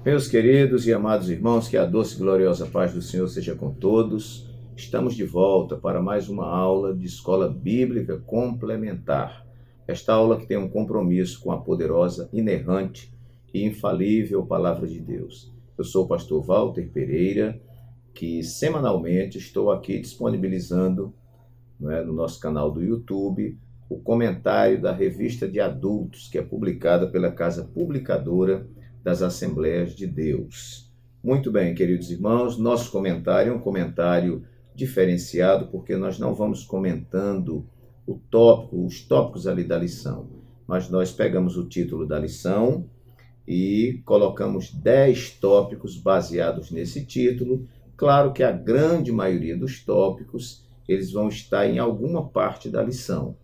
Meus queridos e amados irmãos, que a doce e gloriosa paz do Senhor seja com todos. Estamos de volta para mais uma aula de Escola Bíblica Complementar. Esta aula que tem um compromisso com a poderosa, inerrante e infalível Palavra de Deus. Eu sou o pastor Walter Pereira, que semanalmente estou aqui disponibilizando, no nosso canal do YouTube, o comentário da revista de adultos, que é publicada pela Casa Publicadora das Assembleias de Deus. Muito bem, queridos irmãos, nosso comentário é um comentário diferenciado, porque nós não vamos comentando os tópicos ali da lição, mas nós pegamos o título da lição e colocamos 10 tópicos baseados nesse título. Claro que a grande maioria dos tópicos, eles vão estar em alguma parte da lição,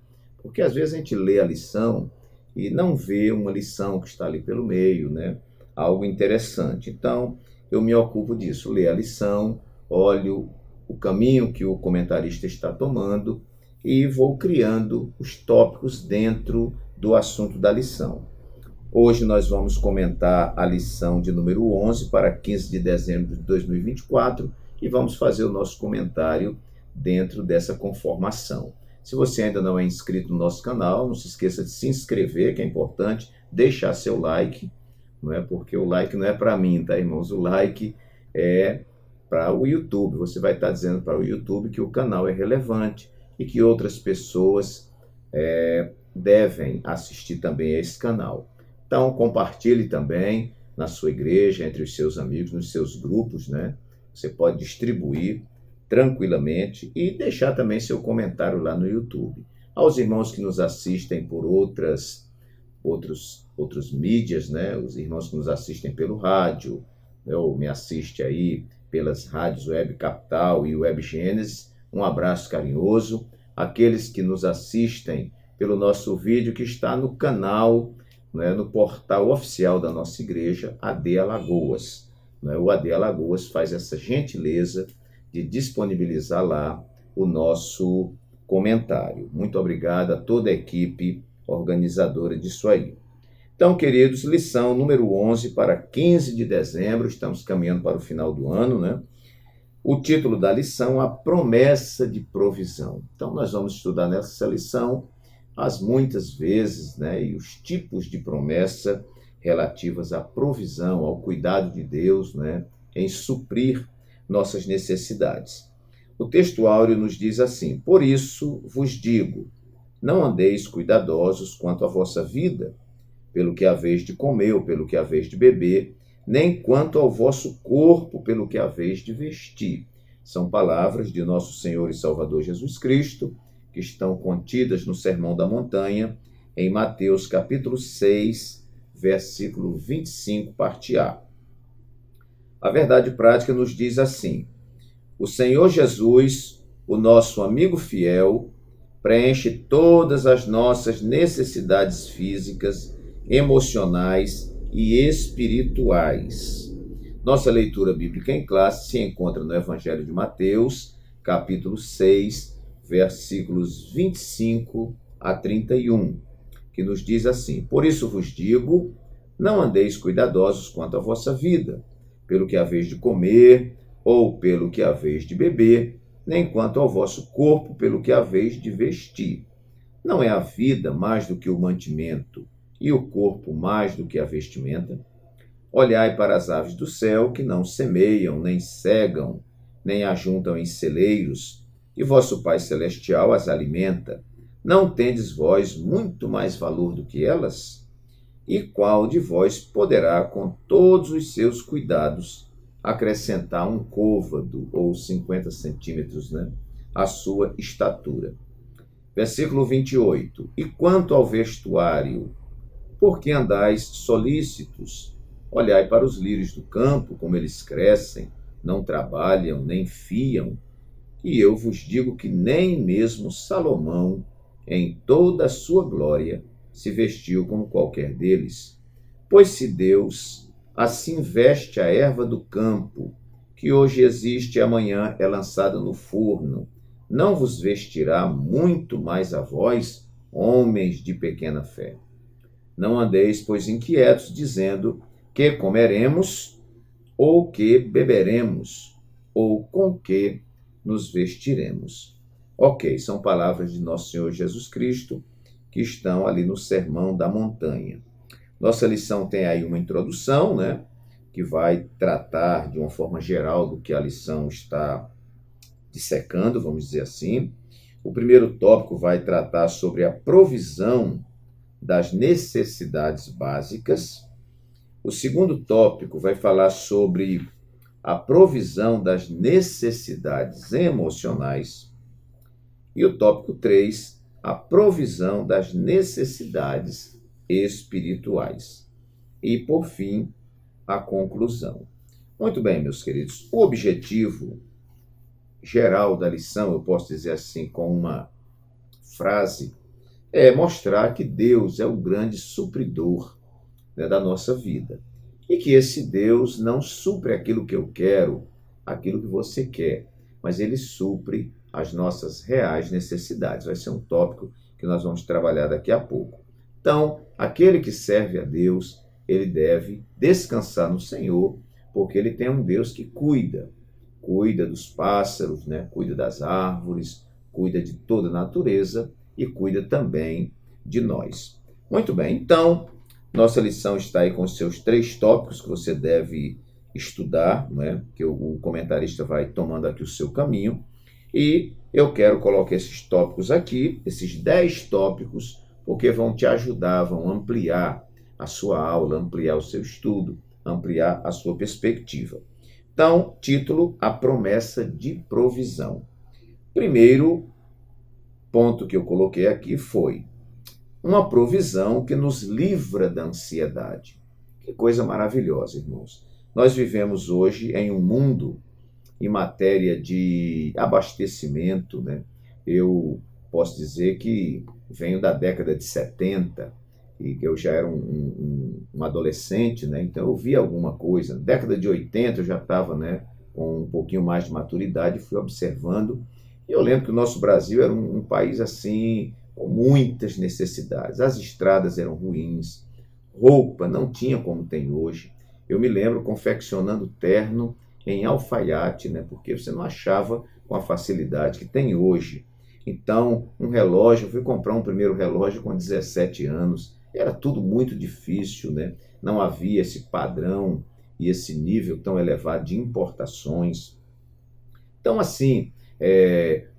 porque às vezes a gente lê a lição e não vê uma lição que está ali pelo meio, algo interessante. Então, eu me ocupo disso, ler a lição, olho o caminho que o comentarista está tomando e vou criando os tópicos dentro do assunto da lição. Hoje nós vamos comentar a lição de número 11 para 15 de dezembro de 2024 e vamos fazer o nosso comentário dentro dessa conformação. Se você ainda não é inscrito no nosso canal, não se esqueça de se inscrever, que é importante, deixar seu like, porque o like não é para mim, tá, irmãos? O like é para o YouTube. Você vai estar dizendo para o YouTube que o canal é relevante e que outras pessoas devem assistir também a esse canal. Então, compartilhe também na sua igreja, entre os seus amigos, nos seus grupos, Você pode distribuir tranquilamente e deixar também seu comentário lá no YouTube. Aos irmãos que nos assistem por outros mídias, os irmãos que nos assistem pelo rádio, ou me assistem aí pelas rádios Web Capital e Web Gênesis, um abraço carinhoso. Aqueles que nos assistem pelo nosso vídeo que está no canal, no portal oficial da nossa igreja, AD Alagoas. O AD Alagoas faz essa gentileza de disponibilizar lá o nosso comentário. Muito obrigado a toda a equipe organizadora disso aí. Então, queridos, lição número 11 para 15 de dezembro, estamos caminhando para o final do ano, O título da lição, a promessa de provisão. Então, nós vamos estudar nessa lição as muitas vezes, e os tipos de promessa relativas à provisão, ao cuidado de Deus, em suprir nossas necessidades. O texto áureo nos diz assim: por isso vos digo, não andeis cuidadosos quanto à vossa vida, pelo que haveis de comer ou pelo que haveis de beber, nem quanto ao vosso corpo, pelo que haveis de vestir. São palavras de nosso Senhor e Salvador Jesus Cristo, que estão contidas no Sermão da Montanha, em Mateus capítulo 6, versículo 25, parte A. A verdade prática nos diz assim: o Senhor Jesus, o nosso amigo fiel, preenche todas as nossas necessidades físicas, emocionais e espirituais. Nossa leitura bíblica em classe se encontra no Evangelho de Mateus, capítulo 6, versículos 25 a 31, que nos diz assim: por isso vos digo, não andeis cuidadosos quanto à vossa vida, pelo que haveis de comer ou pelo que haveis de beber, nem quanto ao vosso corpo, pelo que haveis de vestir. Não é a vida mais do que o mantimento, e o corpo mais do que a vestimenta? Olhai para as aves do céu, que não semeiam, nem cegam, nem ajuntam em celeiros, e vosso Pai Celestial as alimenta. Não tendes vós muito mais valor do que elas? E qual de vós poderá, com todos os seus cuidados, acrescentar um côvado, ou 50 centímetros, à sua estatura? Versículo 28. E quanto ao vestuário, por que andais solícitos? Olhai para os lírios do campo, como eles crescem, não trabalham, nem fiam. E eu vos digo que nem mesmo Salomão, em toda a sua glória, se vestiu como qualquer deles. Pois se Deus assim veste a erva do campo, que hoje existe e amanhã é lançada no forno, não vos vestirá muito mais a vós, homens de pequena fé? Não andeis, pois, inquietos, dizendo: que comeremos, ou que beberemos, ou com que nos vestiremos. Ok, são palavras de nosso Senhor Jesus Cristo que estão ali no Sermão da Montanha. Nossa lição tem aí uma introdução, né, que vai tratar de uma forma geral do que a lição está dissecando, vamos dizer assim. O primeiro tópico vai tratar sobre a provisão das necessidades básicas. O segundo tópico vai falar sobre a provisão das necessidades emocionais. E o tópico 3, a provisão das necessidades espirituais. E, por fim, a conclusão. Muito bem, meus queridos, o objetivo geral da lição, eu posso dizer assim com uma frase, é mostrar que Deus é o grande supridor, né, da nossa vida. E que esse Deus não supre aquilo que eu quero, aquilo que você quer, mas ele supre as nossas reais necessidades. Vai ser um tópico que nós vamos trabalhar daqui a pouco. Então, aquele que serve a Deus, ele deve descansar no Senhor, porque ele tem um Deus que cuida dos pássaros, né? Cuida das árvores, cuida de toda a natureza e cuida também de nós. Muito bem, então, nossa lição está aí com os seus 3 tópicos que você deve estudar, né? Que o comentarista vai tomando aqui o seu caminho. E eu quero colocar esses tópicos aqui, esses 10 tópicos, porque vão te ajudar, vão ampliar a sua aula, ampliar o seu estudo, ampliar a sua perspectiva. Então, título: A Promessa de Provisão. Primeiro ponto que eu coloquei aqui foi uma provisão que nos livra da ansiedade. Que coisa maravilhosa, irmãos. Nós vivemos hoje em um mundo em matéria de abastecimento, né? Eu posso dizer que venho da década de 70 e que eu já era um adolescente, né? Então eu vi alguma coisa. Na década de 80 eu já estava, né, com um pouquinho mais de maturidade, fui observando. E eu lembro que o nosso Brasil era um país assim, com muitas necessidades. As estradas eram ruins, roupa não tinha como tem hoje. Eu me lembro confeccionando terno em alfaiate, né? Porque você não achava com a facilidade que tem hoje. Então, um relógio, eu fui comprar um primeiro relógio com 17 anos, era tudo muito difícil, né? Não havia esse padrão e esse nível tão elevado de importações. Então, assim,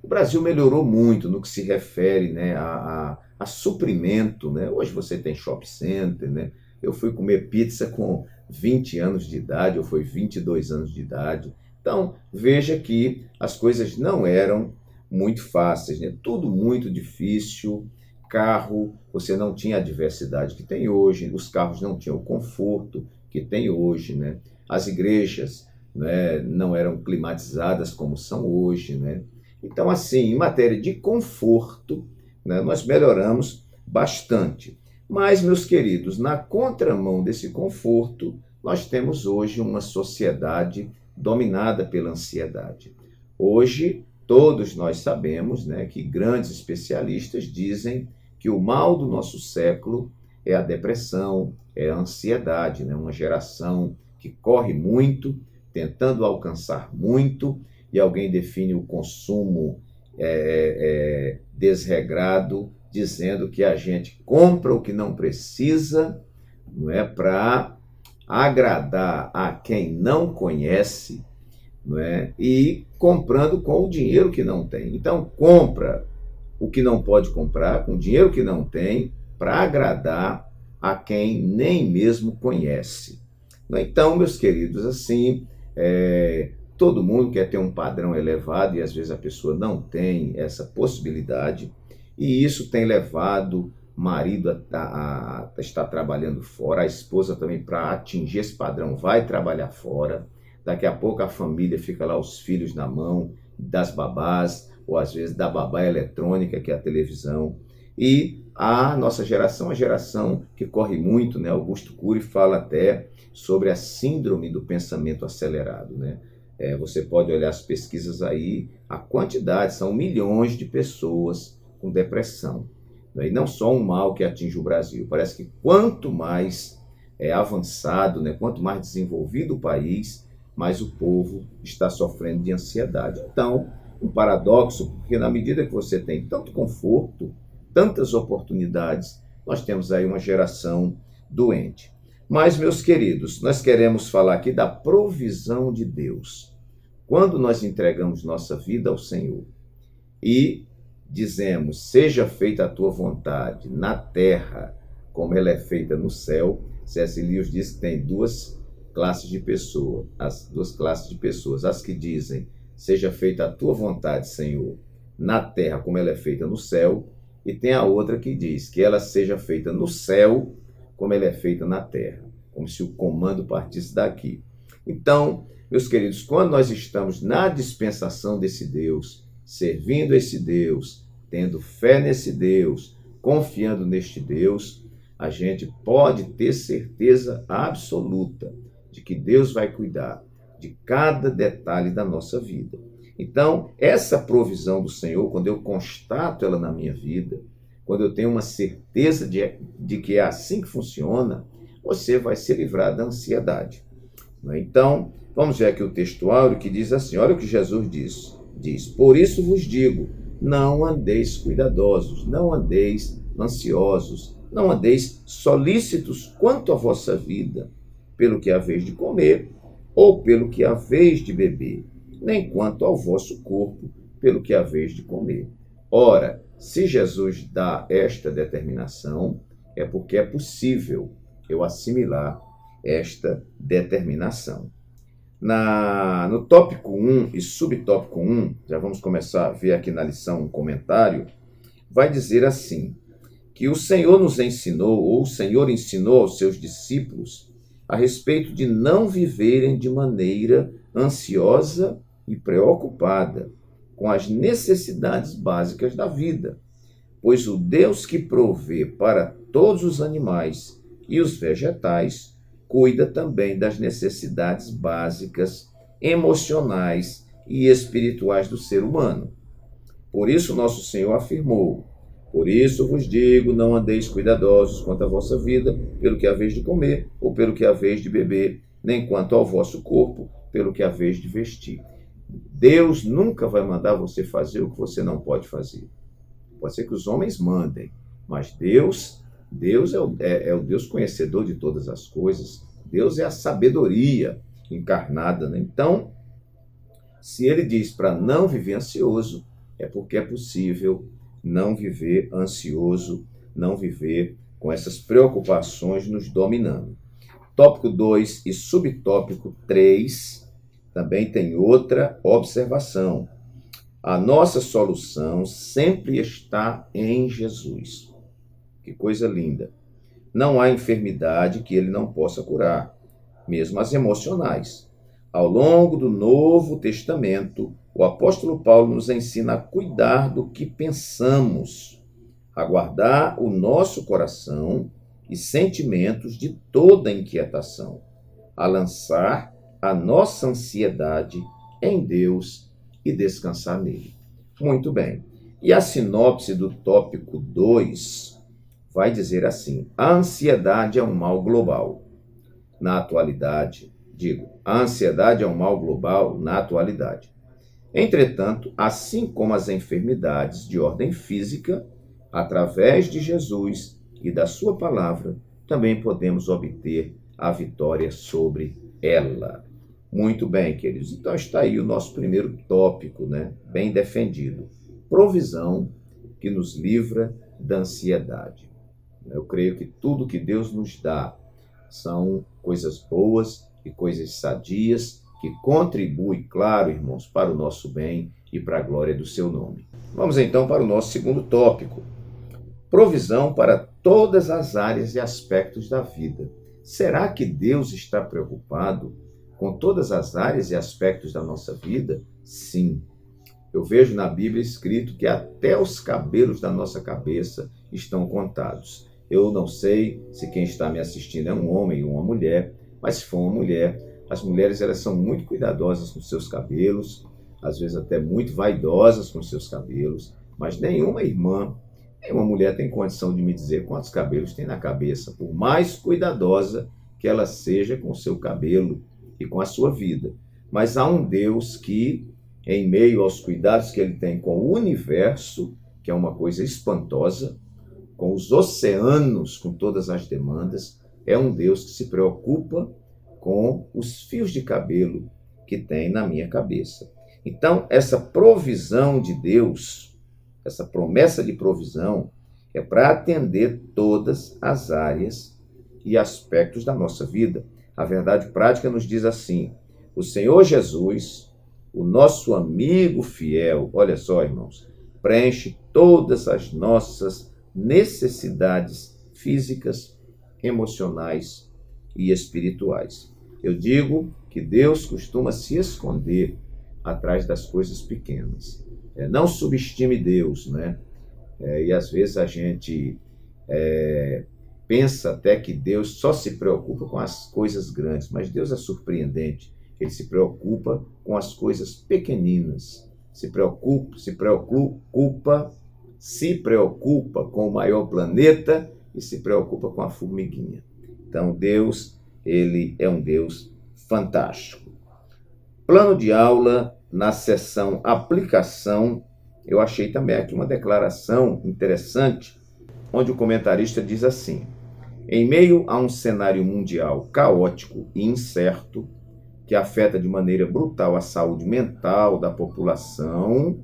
o Brasil melhorou muito no que se refere, né, a suprimento, né? Hoje você tem shopping center, né? Eu fui comer pizza com 20 anos de idade, ou foi 22 anos de idade. Então, veja que as coisas não eram muito fáceis, né? Tudo muito difícil. Carro, você não tinha a diversidade que tem hoje, os carros não tinham o conforto que tem hoje, né? As igrejas, né, não eram climatizadas como são hoje, né? Então, assim, em matéria de conforto, né, nós melhoramos bastante. Mas, meus queridos, na contramão desse conforto, nós temos hoje uma sociedade dominada pela ansiedade. Hoje, todos nós sabemos, né, que grandes especialistas dizem que o mal do nosso século é a depressão, é a ansiedade, né? Uma geração que corre muito, tentando alcançar muito, e alguém define o consumo desregrado, dizendo que a gente compra o que não precisa, não é, para agradar a quem não conhece, não é, e comprando com o dinheiro que não tem. Então, compra o que não pode comprar, com o dinheiro que não tem, para agradar a quem nem mesmo conhece. Então, meus queridos, assim, todo mundo quer ter um padrão elevado e às vezes a pessoa não tem essa possibilidade, e isso tem levado o marido a estar trabalhando fora, a esposa também, para atingir esse padrão, vai trabalhar fora. Daqui a pouco a família fica lá, os filhos na mão das babás, ou às vezes da babá eletrônica, que é a televisão. E a nossa geração, a geração que corre muito, né? Augusto Cury fala até sobre a síndrome do pensamento acelerado, né? Você pode olhar as pesquisas aí, a quantidade, são milhões de pessoas com depressão, né? E não só um mal que atinge o Brasil, parece que quanto mais é avançado, né? Quanto mais desenvolvido o país, mais o povo está sofrendo de ansiedade. Então, um paradoxo, porque na medida que você tem tanto conforto, tantas oportunidades, nós temos aí uma geração doente. Mas, meus queridos, nós queremos falar aqui da provisão de Deus. Quando nós entregamos nossa vida ao Senhor e dizemos, seja feita a tua vontade na terra, como ela é feita no céu, C.S. Lewis diz que tem duas classes de pessoas, as que dizem, seja feita a tua vontade, Senhor, na terra, como ela é feita no céu, e tem a outra que diz que ela seja feita no céu, como ela é feita na terra, como se o comando partisse daqui. Então, meus queridos, quando nós estamos na dispensação desse Deus, servindo esse Deus, tendo fé nesse Deus, confiando neste Deus, a gente pode ter certeza absoluta de que Deus vai cuidar de cada detalhe da nossa vida. Então, essa provisão do Senhor, quando eu constato ela na minha vida, quando eu tenho uma certeza de que é assim que funciona, você vai se livrar da ansiedade. Então, vamos ver aqui o textuário que diz assim, olha o que Jesus diz, por isso vos digo, não andeis cuidadosos, não andeis ansiosos, não andeis solícitos quanto à vossa vida, pelo que haveis de comer, ou pelo que haveis de beber, nem quanto ao vosso corpo, pelo que haveis de comer. Ora, se Jesus dá esta determinação, é porque é possível eu assimilar esta determinação. No tópico 1 e subtópico 1, já vamos começar a ver aqui na lição um comentário, vai dizer assim, que o Senhor nos ensinou, ou o Senhor ensinou aos seus discípulos, a respeito de não viverem de maneira ansiosa e preocupada com as necessidades básicas da vida, pois o Deus que provê para todos os animais e os vegetais cuida também das necessidades básicas, emocionais e espirituais do ser humano. Por isso nosso Senhor afirmou, por isso vos digo, não andeis cuidadosos quanto à vossa vida, pelo que haveis de comer, ou pelo que haveis de beber, nem quanto ao vosso corpo, pelo que haveis de vestir. Deus nunca vai mandar você fazer o que você não pode fazer. Pode ser que os homens mandem, mas Deus é o Deus conhecedor de todas as coisas. Deus é a sabedoria encarnada, né? Então, se ele diz para não viver ansioso, é porque é possível não viver ansioso, não viver com essas preocupações nos dominando. Tópico 2 e subtópico 3 também tem outra observação. A nossa solução sempre está em Jesus. Que coisa linda. Não há enfermidade que ele não possa curar, mesmo as emocionais. Ao longo do Novo Testamento, o apóstolo Paulo nos ensina a cuidar do que pensamos, a guardar o nosso coração e sentimentos de toda inquietação, a lançar a nossa ansiedade em Deus e descansar nele. Muito bem. E a sinopse do tópico 2 vai dizer assim, a ansiedade é um mal global. Na atualidade, a ansiedade é um mal global na atualidade. Entretanto, assim como as enfermidades de ordem física, através de Jesus e da sua palavra, também podemos obter a vitória sobre ela. Muito bem, queridos. Então está aí o nosso primeiro tópico, né? Bem defendido. Provisão que nos livra da ansiedade. Eu creio que tudo que Deus nos dá são coisas boas e coisas sadias que contribuem, claro, irmãos, para o nosso bem e para a glória do seu nome. Vamos então para o nosso segundo tópico. Provisão para todas as áreas e aspectos da vida. Será que Deus está preocupado com todas as áreas e aspectos da nossa vida? Sim. Eu vejo na Bíblia escrito que até os cabelos da nossa cabeça estão contados. Eu não sei se quem está me assistindo é um homem ou uma mulher, mas se for uma mulher, as mulheres elas são muito cuidadosas com seus cabelos, às vezes até muito vaidosas com seus cabelos, mas nenhuma irmã, nenhuma mulher tem condição de me dizer quantos cabelos tem na cabeça, por mais cuidadosa que ela seja com o seu cabelo e com a sua vida. Mas há um Deus que, em meio aos cuidados que ele tem com o universo, que é uma coisa espantosa, com os oceanos, com todas as demandas, é um Deus que se preocupa com os fios de cabelo que tem na minha cabeça. Então, essa provisão de Deus, essa promessa de provisão, é para atender todas as áreas e aspectos da nossa vida. A verdade prática nos diz assim: o Senhor Jesus, o nosso amigo fiel, olha só, irmãos, preenche todas as nossas necessidades físicas, emocionais e espirituais. Eu digo que Deus costuma se esconder atrás das coisas pequenas. Não subestime Deus, né? E às vezes a gente pensa até que Deus só se preocupa com as coisas grandes, mas Deus é surpreendente. Ele se preocupa com as coisas pequeninas, se preocupa com o maior planeta e se preocupa com a formiguinha. Então Deus, ele é um Deus fantástico. Plano de aula, na seção aplicação, eu achei também aqui uma declaração interessante, onde o comentarista diz assim: em meio a um cenário mundial caótico e incerto, que afeta de maneira brutal a saúde mental da população,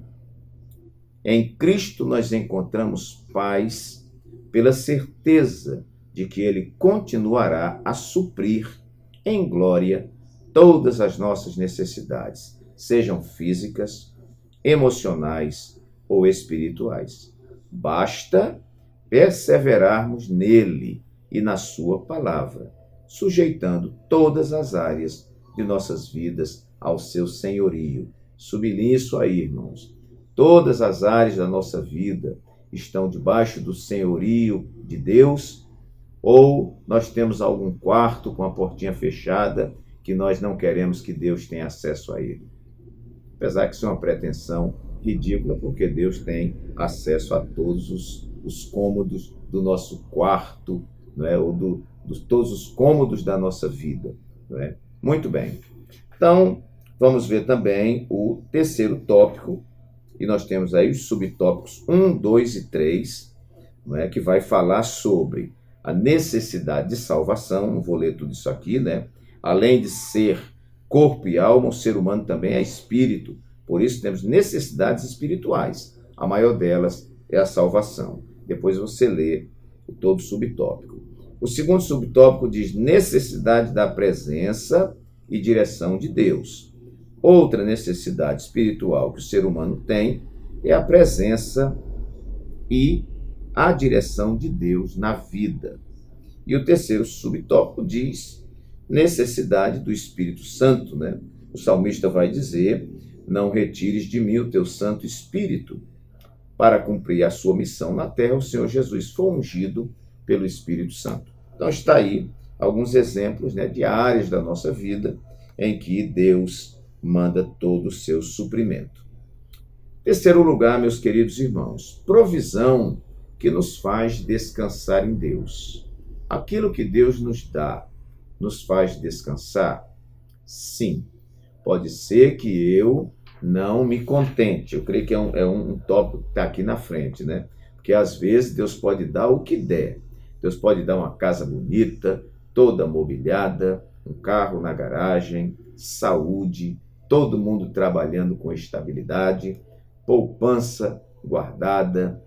em Cristo nós encontramos paz pela certeza de que Ele continuará a suprir em glória todas as nossas necessidades, sejam físicas, emocionais ou espirituais. Basta perseverarmos nele e na sua palavra, sujeitando todas as áreas de nossas vidas ao seu senhorio. Sublinhe isso aí, irmãos. Todas as áreas da nossa vida estão debaixo do senhorio de Deus, ou nós temos algum quarto com a portinha fechada que nós não queremos que Deus tenha acesso a ele. Apesar que isso é uma pretensão ridícula, porque Deus tem acesso a todos os cômodos do nosso quarto, não é? Ou todos os cômodos da nossa vida. Não é? Muito bem. Então, vamos ver também o terceiro tópico, e nós temos aí os subtópicos 1, 2 e 3, não é? Que vai falar sobre a necessidade de salvação. Não vou ler tudo isso aqui, né? Além de ser corpo e alma, o ser humano também é espírito. Por isso temos necessidades espirituais. A maior delas é a salvação. Depois você lê todo o subtópico. O segundo subtópico diz necessidade da presença e direção de Deus. Outra necessidade espiritual que o ser humano tem é a presença e a direção de Deus na vida. E o terceiro subtópico diz necessidade do Espírito Santo, né? O salmista vai dizer: não retires de mim o teu Santo Espírito. Para cumprir a sua missão na terra, o Senhor Jesus foi ungido pelo Espírito Santo. Então está aí alguns exemplos, né, de áreas da nossa vida em que Deus manda todo o seu suprimento. Terceiro lugar, meus queridos irmãos, provisão que nos faz descansar em Deus. Aquilo que Deus nos dá nos faz descansar? Sim. Pode ser que eu não me contente. Eu creio que é um tópico que está aqui na frente, né? Porque às vezes Deus pode dar o que der. Deus pode dar uma casa bonita, toda mobiliada, um carro na garagem, saúde, todo mundo trabalhando com estabilidade, poupança guardada,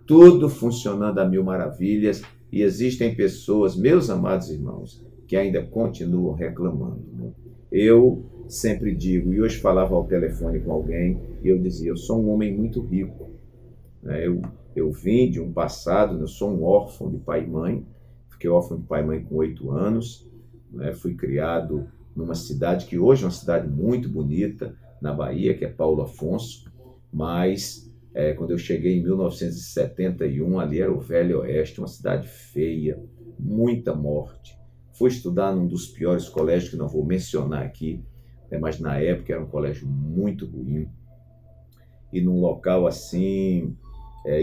tudo funcionando a mil maravilhas. E existem pessoas, meus amados irmãos, que ainda continuam reclamando, né? Eu sempre digo, e hoje falava ao telefone com alguém, e eu dizia: eu sou um homem muito rico, né? Eu vim de um passado, eu sou um órfão de pai e mãe, fiquei órfão de pai e mãe com 8 anos, né? Fui criado numa cidade que hoje é uma cidade muito bonita, na Bahia, que é Paulo Afonso, mas quando eu cheguei em 1971, ali era o Velho Oeste, uma cidade feia, muita morte. Fui estudar num dos piores colégios, que não vou mencionar aqui, mas na época era um colégio muito ruim, e num local assim,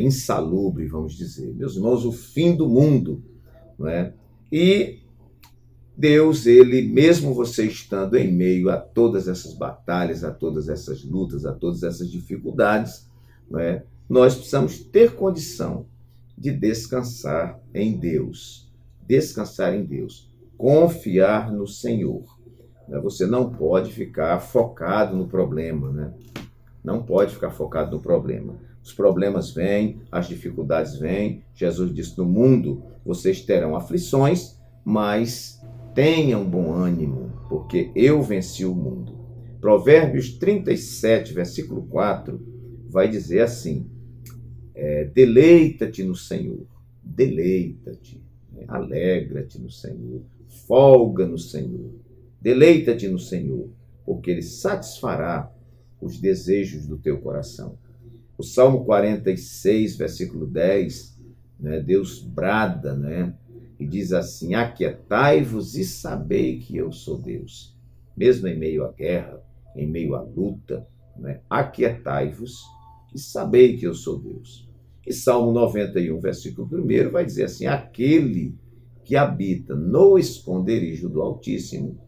insalubre, vamos dizer. Meus irmãos, o fim do mundo, não é? E Deus, ele, mesmo você estando em meio a todas essas batalhas, a todas essas lutas, a todas essas dificuldades, não é? Nós precisamos ter condição de descansar em Deus. Descansar em Deus. Confiar no Senhor. Você não pode ficar focado no problema, né? Não pode ficar focado no problema. Os problemas vêm, as dificuldades vêm. Jesus disse: no mundo vocês terão aflições, mas tenham bom ânimo, porque eu venci o mundo. Provérbios 37, versículo 4, vai dizer assim: deleita-te no Senhor, deleita-te, alegra-te no Senhor, folga no Senhor, deleita-te no Senhor, porque Ele satisfará os desejos do teu coração. O Salmo 46, versículo 10, né, Deus brada, né, e diz assim: aquietai-vos e sabei que eu sou Deus. Mesmo em meio à guerra, em meio à luta, né, aquietai-vos e sabei que eu sou Deus. E Salmo 91, versículo 1, vai dizer assim: aquele que habita no esconderijo do Altíssimo,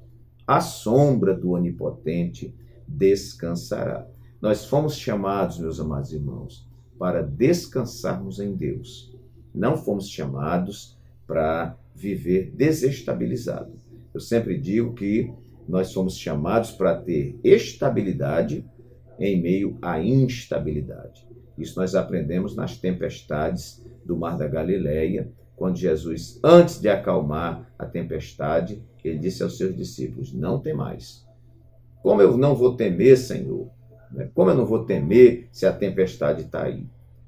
à sombra do Onipotente, descansará. Nós fomos chamados, meus amados irmãos, para descansarmos em Deus. Não fomos chamados para viver desestabilizado. Eu sempre digo que nós somos chamados para ter estabilidade em meio à instabilidade. Isso nós aprendemos nas tempestades do Mar da Galileia, quando Jesus, antes de acalmar a tempestade, ele disse aos seus discípulos: não temais. Como eu não vou temer, Senhor? Como eu não vou temer se a tempestade está aí?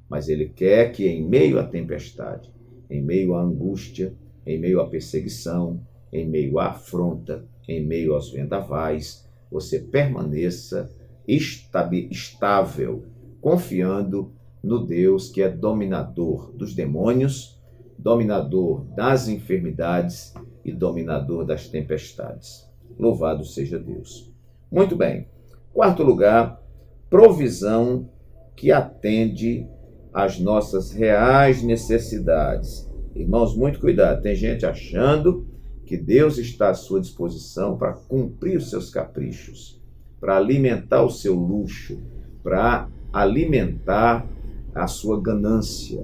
Mas Ele quer que em meio à tempestade, em meio à angústia, em meio à perseguição, em meio à afronta, em meio aos vendavais, você permaneça estável, confiando no Deus que é dominador dos demônios, dominador das enfermidades e dominador das tempestades. Louvado seja Deus. Muito bem. Quarto lugar, provisão que atende às nossas reais necessidades. Irmãos, muito cuidado. Tem gente achando que Deus está à sua disposição para cumprir os seus caprichos, para alimentar o seu luxo, para alimentar a sua ganância.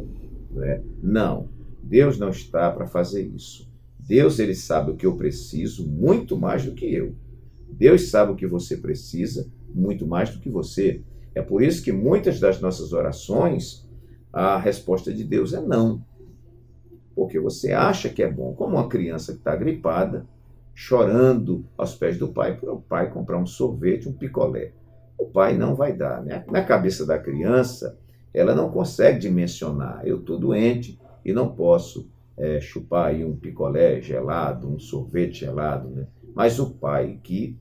Não, Deus não está para fazer isso. Deus, ele sabe o que eu preciso muito mais do que eu. Deus sabe o que você precisa muito mais do que você. É por isso que muitas das nossas orações, a resposta de Deus é não. Porque você acha que é bom, como uma criança que está gripada, chorando aos pés do pai, para o pai comprar um sorvete, um picolé. O pai não vai dar. Na cabeça da criança, ela não consegue dimensionar. Eu estou doente e não posso chupar aí um picolé gelado, um sorvete gelado, né? Mas o pai que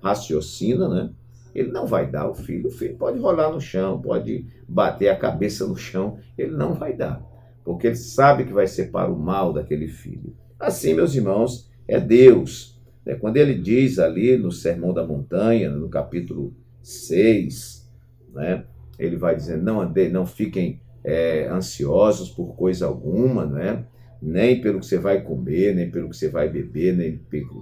raciocina, né? Ele não vai dar ao filho. O filho pode rolar no chão, pode bater a cabeça no chão, ele não vai dar, porque ele sabe que vai ser para o mal daquele filho. Assim, meus irmãos, é Deus. Quando ele diz ali no Sermão da Montanha, no capítulo 6, né? Ele vai dizer: não fiquem ansiosos por coisa alguma, né? Nem pelo que você vai comer, nem pelo que você vai beber, nem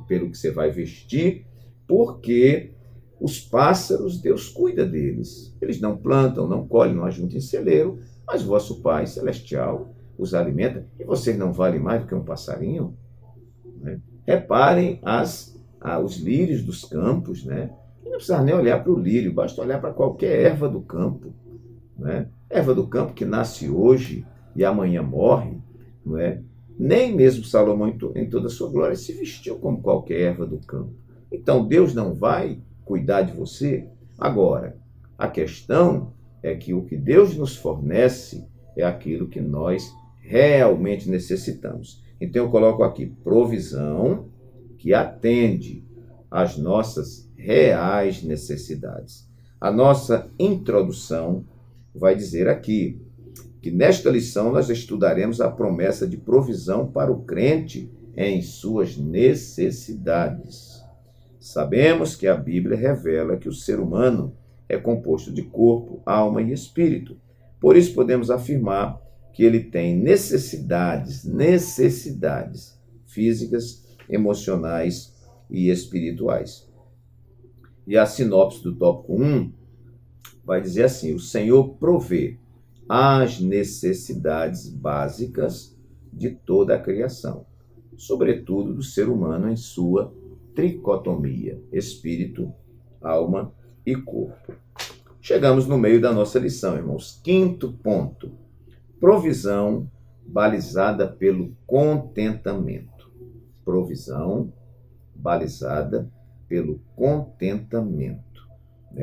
pelo que você vai vestir, porque os pássaros, Deus cuida deles. Eles não plantam, não colhem, não ajuntam em celeiro, mas vosso Pai Celestial os alimenta. E vocês não valem mais do que um passarinho? Né? Reparem os lírios dos campos, né? E não precisa nem olhar para o lírio, basta olhar para qualquer erva do campo. Né? Erva do campo que nasce hoje e amanhã morre, não é? Nem mesmo Salomão, em toda a sua glória, se vestiu como qualquer erva do campo. Então, Deus não vai cuidar de você? Agora, a questão é que o que Deus nos fornece é aquilo que nós realmente necessitamos. Então, eu coloco aqui: provisão que atende às nossas reais necessidades. A nossa introdução vai dizer aqui que nesta lição nós estudaremos a promessa de provisão para o crente em suas necessidades. Sabemos que a Bíblia revela que o ser humano é composto de corpo, alma e espírito. Por isso podemos afirmar que ele tem necessidades físicas emocionais e espirituais. E a sinopse do tópico 1 vai dizer assim: o Senhor provê as necessidades básicas de toda a criação, sobretudo do ser humano em sua tricotomia, espírito, alma e corpo. Chegamos no meio da nossa lição, irmãos. Quinto ponto: provisão balizada pelo contentamento. Provisão balizada pelo contentamento.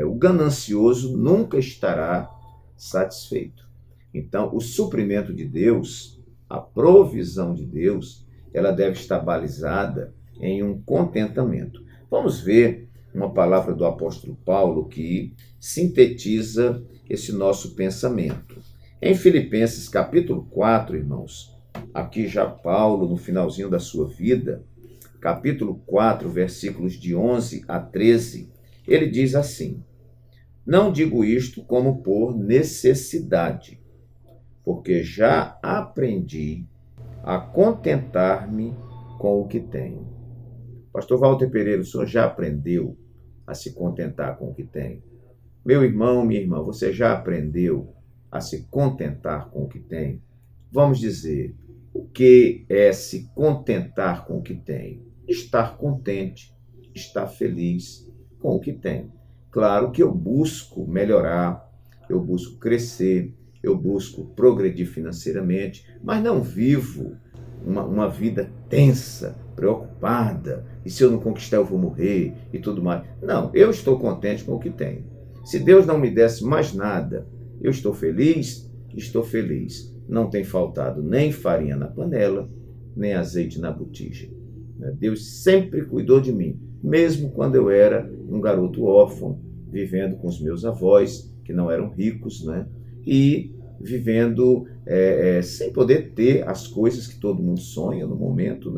O ganancioso nunca estará satisfeito. Então, o suprimento de Deus, a provisão de Deus, ela deve estar balizada em um contentamento. Vamos ver uma palavra do apóstolo Paulo que sintetiza esse nosso pensamento. Em Filipenses capítulo 4, irmãos, aqui já Paulo, no finalzinho da sua vida, capítulo 4, versículos de 11 a 13, ele diz assim: não digo isto como por necessidade, porque já aprendi a contentar-me com o que tenho. Pastor Walter Pereira, o senhor já aprendeu a se contentar com o que tem? Meu irmão, minha irmã, você já aprendeu a se contentar com o que tem? Vamos dizer, o que é se contentar com o que tem? Estar contente, estar feliz com o que tem. Claro que eu busco melhorar, eu busco crescer, eu busco progredir financeiramente, mas não vivo uma vida tensa, preocupada, e se eu não conquistar eu vou morrer e tudo mais. Não, eu estou contente com o que tenho. Se Deus não me desse mais nada, eu estou feliz, Não tem faltado nem farinha na panela, nem azeite na botija. Deus sempre cuidou de mim, mesmo quando eu era um garoto órfão, vivendo com os meus avós, que não eram ricos, e vivendo sem poder ter as coisas que todo mundo sonha no momento,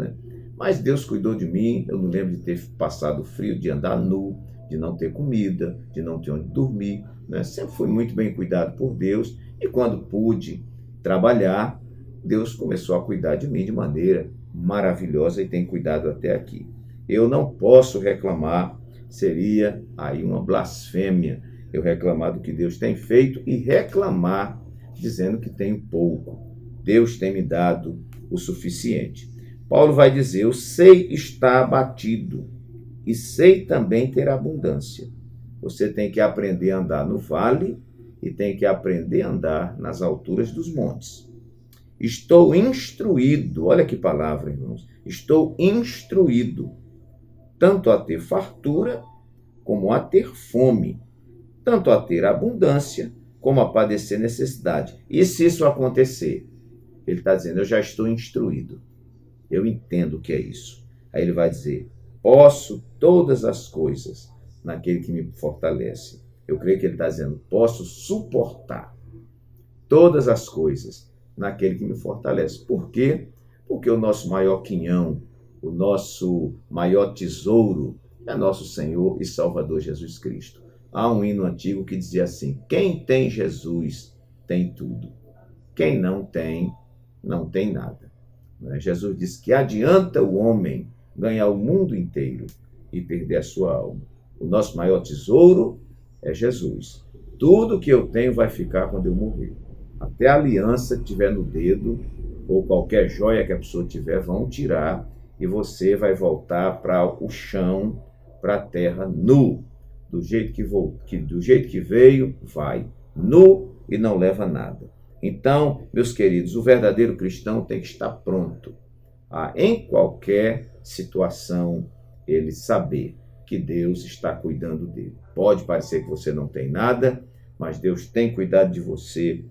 Mas Deus cuidou de mim. Eu não lembro de ter passado frio, de andar nu, de não ter comida, de não ter onde dormir, Sempre fui muito bem cuidado por Deus, e quando pude trabalhar, Deus começou a cuidar de mim de maneira maravilhosa e tem cuidado até aqui. Eu não posso reclamar, seria aí uma blasfêmia eu reclamar do que Deus tem feito e reclamar dizendo que tenho pouco. Deus tem me dado o suficiente. Paulo vai dizer: eu sei estar abatido e sei também ter abundância. Você tem que aprender a andar no vale e tem que aprender a andar nas alturas dos montes. Estou instruído, olha que palavra, irmãos, estou instruído, tanto a ter fartura como a ter fome, tanto a ter abundância como a padecer necessidade. E se isso acontecer? Ele está dizendo: eu já estou instruído, eu entendo o que é isso. Aí ele vai dizer: posso todas as coisas naquele que me fortalece. Eu creio que ele está dizendo: posso suportar todas as coisas naquele que me fortalece. Por quê? Porque o nosso maior quinhão, o nosso maior tesouro é nosso Senhor e Salvador Jesus Cristo. Há um hino antigo que dizia assim: quem tem Jesus tem tudo. Quem não tem, não tem nada. Jesus disse que adianta o homem ganhar o mundo inteiro e perder a sua alma. O nosso maior tesouro é Jesus. Tudo que eu tenho vai ficar quando eu morrer. Até a aliança que tiver no dedo, ou qualquer joia que a pessoa tiver, vão tirar, e você vai voltar para o chão, para a terra, nu. Do jeito que veio, vai. Nu e não leva nada. Então, meus queridos, o verdadeiro cristão tem que estar pronto a, em qualquer situação, ele saber que Deus está cuidando dele. Pode parecer que você não tem nada, mas Deus tem cuidado de você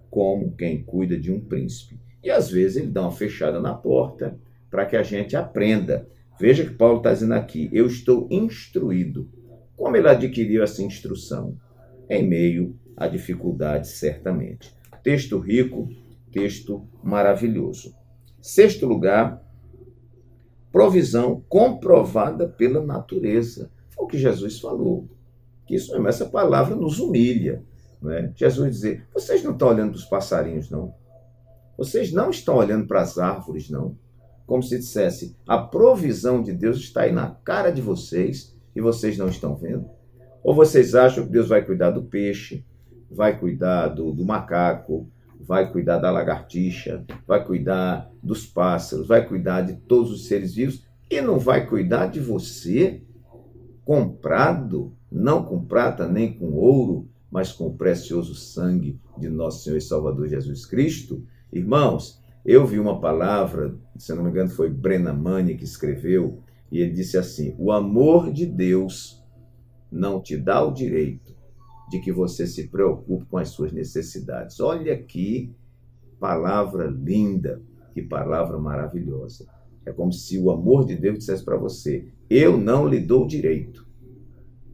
como quem cuida de um príncipe. E às vezes ele dá uma fechada na porta para que a gente aprenda. Veja que Paulo está dizendo aqui: eu estou instruído. Como ele adquiriu essa instrução? Em meio a dificuldades, certamente. Texto rico, texto maravilhoso. Sexto lugar, provisão comprovada pela natureza. Foi o que Jesus falou. Que isso mesmo, essa palavra nos humilha. Jesus dizer: vocês não estão olhando para os passarinhos, não. Vocês não estão olhando para as árvores, não. como se dissesse, a provisão de Deus está aí na cara de vocês e vocês não estão vendo? Ou vocês acham que Deus vai cuidar do peixe, vai cuidar do macaco, vai cuidar da lagartixa, vai cuidar dos pássaros, vai cuidar de todos os seres vivos e não vai cuidar de você, comprado, não com prata nem com ouro, mas com o precioso sangue de nosso Senhor e Salvador Jesus Cristo? Irmãos, eu vi uma palavra, se não me engano foi Brennan Manning que escreveu, e ele disse assim: o amor de Deus não te dá o direito de que você se preocupe com as suas necessidades. Olha que palavra linda, que palavra maravilhosa. É como se o amor de Deus dissesse para você: eu não lhe dou o direito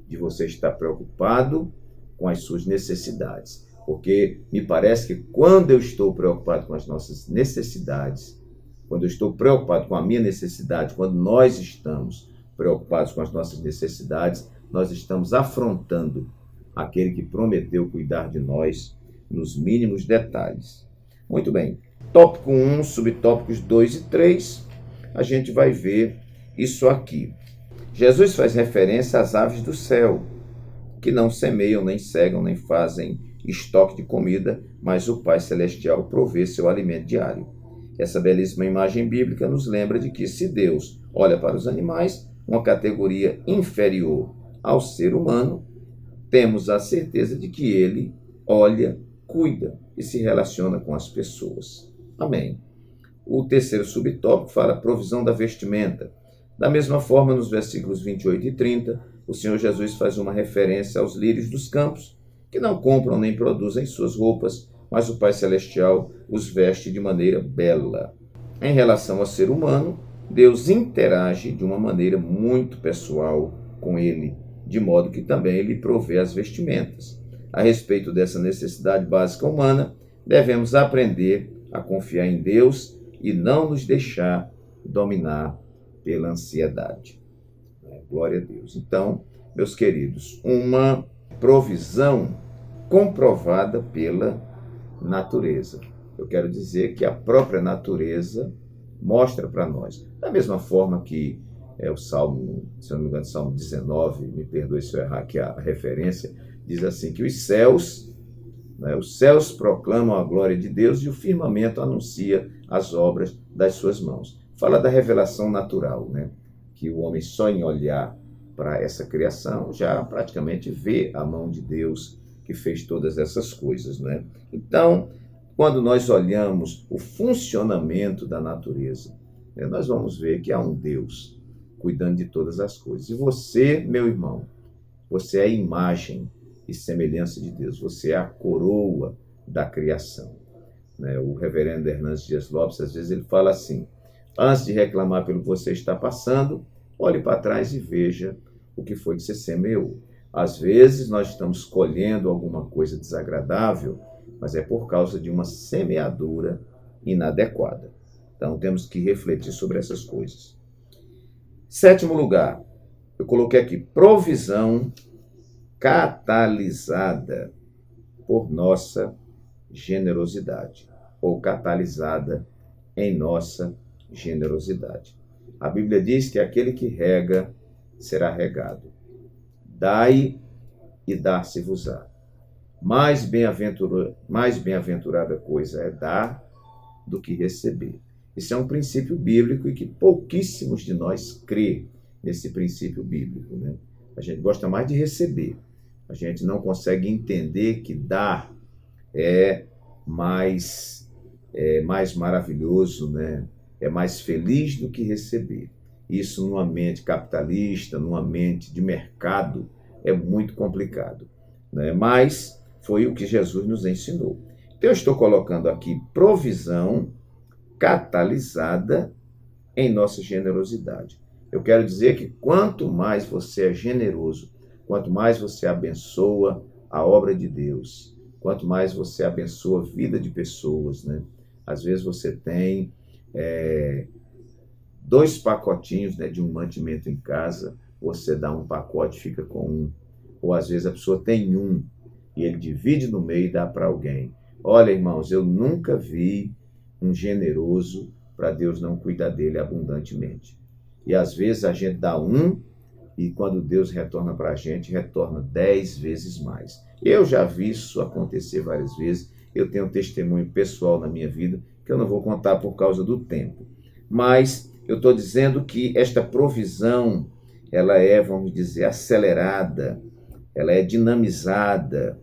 de você estar preocupado com as suas necessidades. Porque me parece que quando eu estou preocupado com as nossas necessidades, quando eu estou preocupado com a minha necessidade, quando nós estamos preocupados com as nossas necessidades, nós estamos afrontando aquele que prometeu cuidar de nós nos mínimos detalhes. Muito bem. Tópico 1, subtópicos 2 e 3, a gente vai ver isso aqui. Jesus faz referência às aves do céu, que não semeiam, nem cegam, nem fazem estoque de comida, mas o Pai Celestial provê seu alimento diário. Essa belíssima imagem bíblica nos lembra de que, se Deus olha para os animais, uma categoria inferior ao ser humano, temos a certeza de que ele olha, cuida e se relaciona com as pessoas. Amém. O terceiro subtópico fala provisão da vestimenta. Da mesma forma, nos versículos 28 e 30, o Senhor Jesus faz uma referência aos lírios dos campos, que não compram nem produzem suas roupas, mas o Pai Celestial os veste de maneira bela. Em relação ao ser humano, Deus interage de uma maneira muito pessoal com ele, de modo que também lhe provê as vestimentas. A respeito dessa necessidade básica humana, devemos aprender a confiar em Deus e não nos deixar dominar pela ansiedade. Glória a Deus. Então, meus queridos, uma provisão comprovada pela natureza. Eu quero dizer que a própria natureza mostra para nós. Da mesma forma que o Salmo, se eu não me engano, Salmo 19, me perdoe se eu errar aqui a referência, diz assim que os céus proclamam a glória de Deus e o firmamento anuncia as obras das suas mãos. Fala da revelação natural, que o homem só em olhar para essa criação já praticamente vê a mão de Deus que fez todas essas coisas. Então, quando nós olhamos o funcionamento da natureza, nós vamos ver que há um Deus cuidando de todas as coisas. E você, meu irmão, você é a imagem e semelhança de Deus, você é a coroa da criação. O reverendo Hernandes Dias Lopes, às vezes ele fala assim: antes de reclamar pelo que você está passando, olhe para trás e veja o que foi que você semeou. Às vezes nós estamos colhendo alguma coisa desagradável, mas é por causa de uma semeadura inadequada. Então temos que refletir sobre essas coisas. Sétimo lugar, eu coloquei aqui provisão catalisada por nossa generosidade, ou catalisada em nossa generosidade. A Bíblia diz que aquele que rega será regado. Dai e dar-se-vos-á. Mais bem-aventurada coisa é dar do que receber. Isso é um princípio bíblico e que pouquíssimos de nós crê nesse princípio bíblico. A gente gosta mais de receber. A gente não consegue entender que dar é mais maravilhoso, é mais feliz do que receber. Isso numa mente capitalista, numa mente de mercado, é muito complicado. Mas foi o que Jesus nos ensinou. Então eu estou colocando aqui provisão catalisada em nossa generosidade. Eu quero dizer que quanto mais você é generoso, quanto mais você abençoa a obra de Deus, quanto mais você abençoa a vida de pessoas, Às vezes você tem 2 pacotinhos de um mantimento em casa, você dá um pacote e fica com um. Ou às vezes a pessoa tem um e ele divide no meio e dá para alguém. Olha, irmãos, eu nunca vi um generoso para Deus não cuidar dele abundantemente. E às vezes a gente dá um, e quando Deus retorna para a gente, retorna 10 vezes mais. Eu já vi isso acontecer várias vezes. Eu tenho um testemunho pessoal na minha vida, que eu não vou contar por causa do tempo. Mas eu estou dizendo que esta provisão, ela é, vamos dizer, acelerada, ela é dinamizada,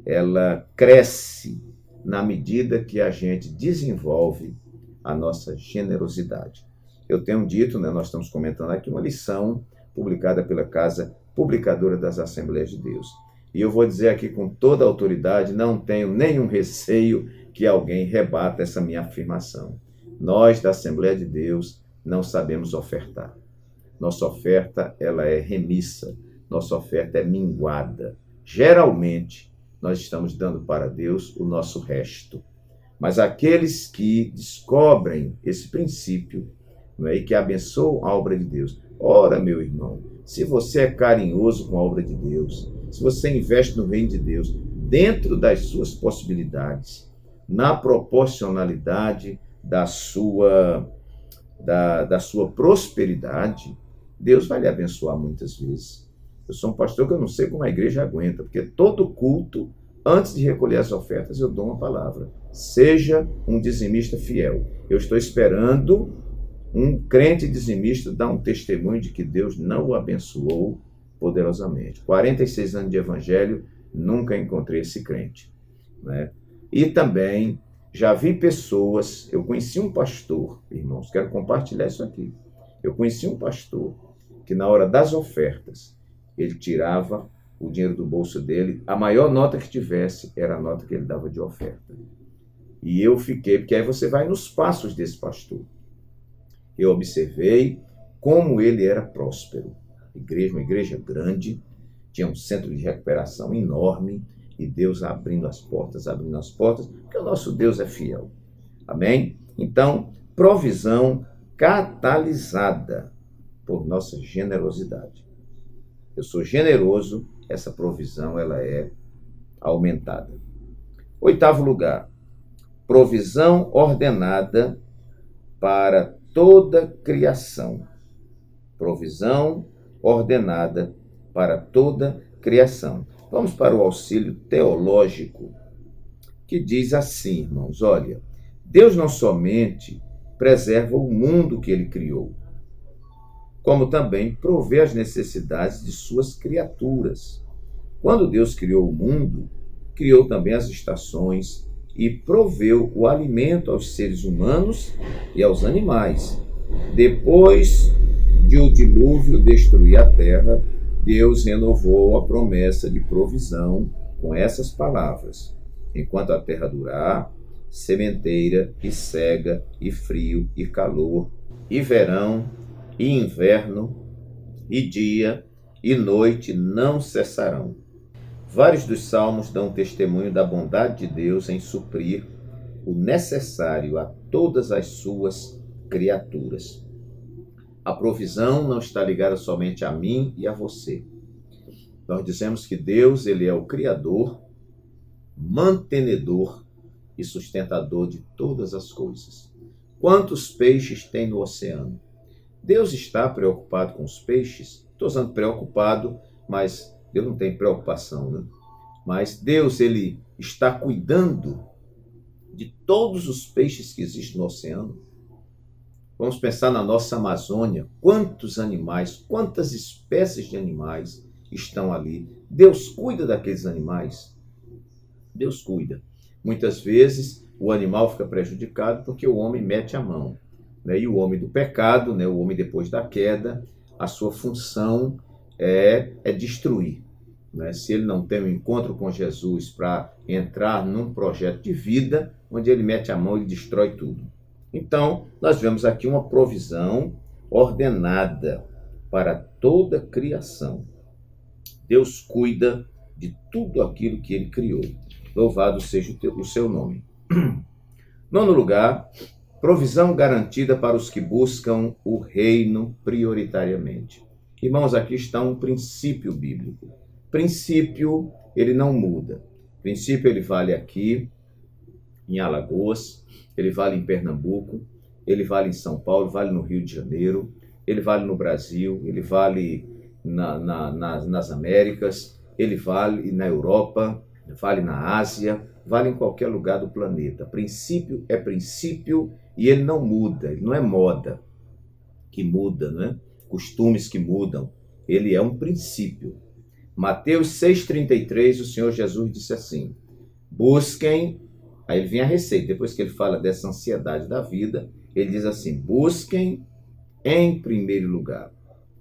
ela cresce na medida que a gente desenvolve a nossa generosidade. Eu tenho dito, né, nós estamos comentando aqui uma lição publicada pela Casa Publicadora das Assembleias de Deus. E eu vou dizer aqui com toda a autoridade, não tenho nenhum receio que alguém rebata essa minha afirmação. Nós, da Assembleia de Deus, não sabemos ofertar. Nossa oferta, ela é remissa. Nossa oferta é minguada. Geralmente, nós estamos dando para Deus o nosso resto. Mas aqueles que descobrem esse princípio, não é, e que abençoam a obra de Deus, ora, meu irmão, se você é carinhoso com a obra de Deus, se você investe no reino de Deus, dentro das suas possibilidades, na proporcionalidade da sua prosperidade, Deus vai lhe abençoar muitas vezes. Eu sou um pastor que eu não sei como a igreja aguenta, porque todo culto, antes de recolher as ofertas, eu dou uma palavra. Seja um dizimista fiel. Eu estou esperando um crente dizimista dar um testemunho de que Deus não o abençoou poderosamente. 46 anos de evangelho, nunca encontrei esse crente, né? E também já vi pessoas, eu conheci um pastor, irmãos, quero compartilhar isso aqui. Eu conheci um pastor que na hora das ofertas, ele tirava o dinheiro do bolso dele, a maior nota que tivesse era a nota que ele dava de oferta. E eu fiquei, porque aí você vai nos passos desse pastor. Eu observei como ele era próspero. Uma igreja grande, tinha um centro de recuperação enorme, e Deus abrindo as portas, porque o nosso Deus é fiel. Amém? Então, provisão catalisada por nossa generosidade. Eu sou generoso, essa provisão ela é aumentada. 8º lugar, provisão ordenada para toda criação. Provisão ordenada para toda criação. Vamos para o auxílio teológico, que diz assim, irmãos, olha, Deus não somente preserva o mundo que ele criou, como também provê as necessidades de suas criaturas. Quando Deus criou o mundo, criou também as estações e proveu o alimento aos seres humanos e aos animais. Depois de o dilúvio destruir a terra, Deus renovou a promessa de provisão com essas palavras: enquanto a terra durar, sementeira e cega, e frio e calor, e verão e inverno, e dia e noite não cessarão. Vários dos salmos dão testemunho da bondade de Deus em suprir o necessário a todas as suas criaturas. A provisão não está ligada somente a mim e a você. Nós dizemos que Deus, ele é o Criador, mantenedor e sustentador de todas as coisas. Quantos peixes tem no oceano? Deus está preocupado com os peixes? Estou usando preocupado, mas Deus não tem preocupação, né? Mas Deus, ele está cuidando de todos os peixes que existem no oceano. Vamos pensar na nossa Amazônia, quantos animais, quantas espécies de animais estão ali. Deus cuida daqueles animais. Deus cuida. Muitas vezes o animal fica prejudicado porque o homem mete a mão, né? E o homem do pecado, né? O homem depois da queda, a sua função é destruir, né? Se ele não tem um encontro com Jesus para entrar num projeto de vida, onde ele mete a mão e destrói tudo. Então, nós vemos aqui uma provisão ordenada para toda criação. Deus cuida de tudo aquilo que ele criou. Louvado seja o seu nome. 9º lugar, provisão garantida para os que buscam o reino prioritariamente. Irmãos, aqui está um princípio bíblico. Princípio, ele não muda. Princípio, ele vale aqui em Alagoas, ele vale em Pernambuco, ele vale em São Paulo, vale no Rio de Janeiro, ele vale no Brasil, ele vale nas Américas, ele vale na Europa, vale na Ásia, vale em qualquer lugar do planeta. Princípio é princípio e ele não muda, ele não é moda que muda, né? Costumes que mudam. Ele é um princípio. Mateus 6,33, o Senhor Jesus disse assim: busquem, aí ele vem a receita, depois que ele fala dessa ansiedade da vida, ele diz assim: busquem em primeiro lugar,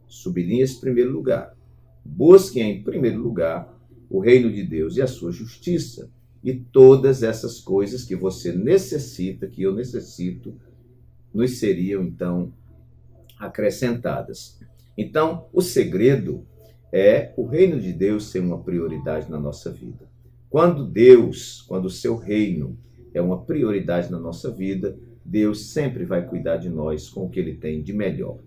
sublinha esse primeiro lugar, busquem em primeiro lugar o reino de Deus e a sua justiça, e todas essas coisas que você necessita, que eu necessito, nos seriam então acrescentadas. Então, o segredo é o reino de Deus ser uma prioridade na nossa vida. Quando o seu reino é uma prioridade na nossa vida, Deus sempre vai cuidar de nós com o que ele tem de melhor.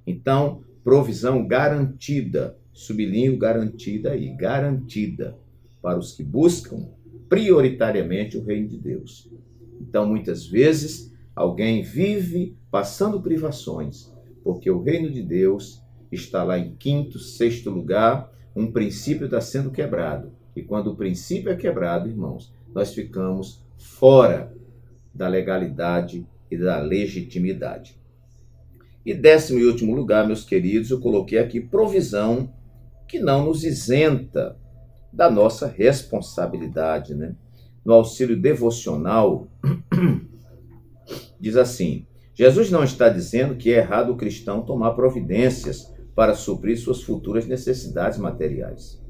Então, provisão garantida, sublinho garantida aí, garantida para os que buscam prioritariamente o reino de Deus. Então, muitas vezes, alguém vive passando privações, porque o reino de Deus está lá em quinto, sexto lugar, um princípio está sendo quebrado. E quando o princípio é quebrado, irmãos, nós ficamos fora da legalidade e da legitimidade. E 10º e último lugar, meus queridos, eu coloquei aqui provisão que não nos isenta da nossa responsabilidade, né? No auxílio devocional, diz assim: Jesus não está dizendo que é errado o cristão tomar providências para suprir suas futuras necessidades materiais.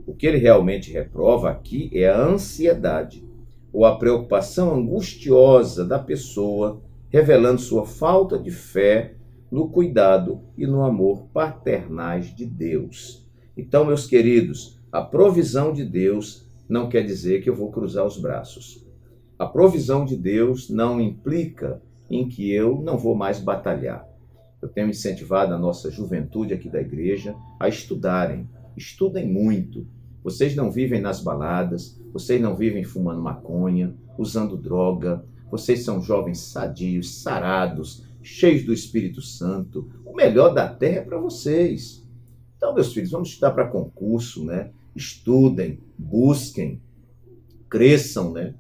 O que ele realmente reprova aqui é a ansiedade ou a preocupação angustiosa da pessoa, revelando sua falta de fé no cuidado e no amor paternais de Deus. Então, meus queridos, a provisão de Deus não quer dizer que eu vou cruzar os braços. A provisão de Deus não implica em que eu não vou mais batalhar. Eu tenho incentivado a nossa juventude aqui da igreja a estudarem. Estudem muito. Vocês não vivem nas baladas, vocês não vivem fumando maconha, usando droga. Vocês são jovens sadios, sarados, cheios do Espírito Santo. O melhor da terra é para vocês. Então, meus filhos, vamos estudar para concurso, né? Estudem, busquem, cresçam, né?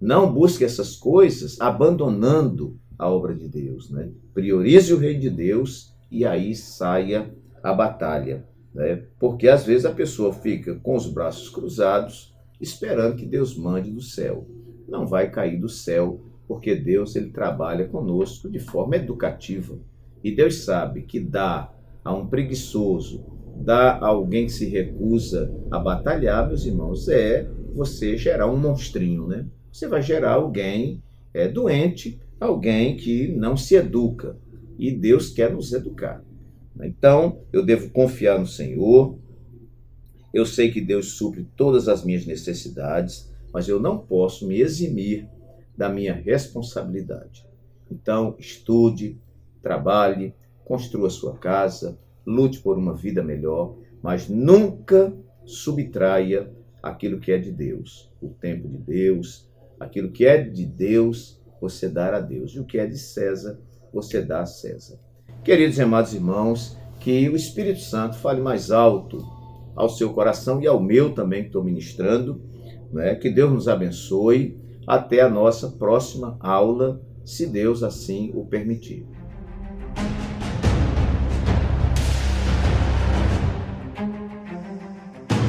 Não busque essas coisas abandonando a obra de Deus, né? Priorize o reino de Deus e aí saia a batalha, né? Porque às vezes a pessoa fica com os braços cruzados esperando que Deus mande do céu. Não vai cair do céu, porque Deus ele trabalha conosco de forma educativa. E Deus sabe que dá a um preguiçoso, dá a alguém que se recusa a batalhar, meus irmãos, é você gerar um monstrinho, né? Você vai gerar alguém doente, alguém que não se educa. E Deus quer nos educar. Então, eu devo confiar no Senhor. Eu sei que Deus supre todas as minhas necessidades, mas eu não posso me eximir da minha responsabilidade. Então, estude, trabalhe, construa sua casa, lute por uma vida melhor, mas nunca subtraia aquilo que é de Deus, o tempo de Deus, aquilo que é de Deus, você dá a Deus, e o que é de César, você dá a César. Queridos e amados irmãos, que o Espírito Santo fale mais alto ao seu coração e ao meu também, que estou ministrando, né? Que Deus nos abençoe. Até a nossa próxima aula, se Deus assim o permitir.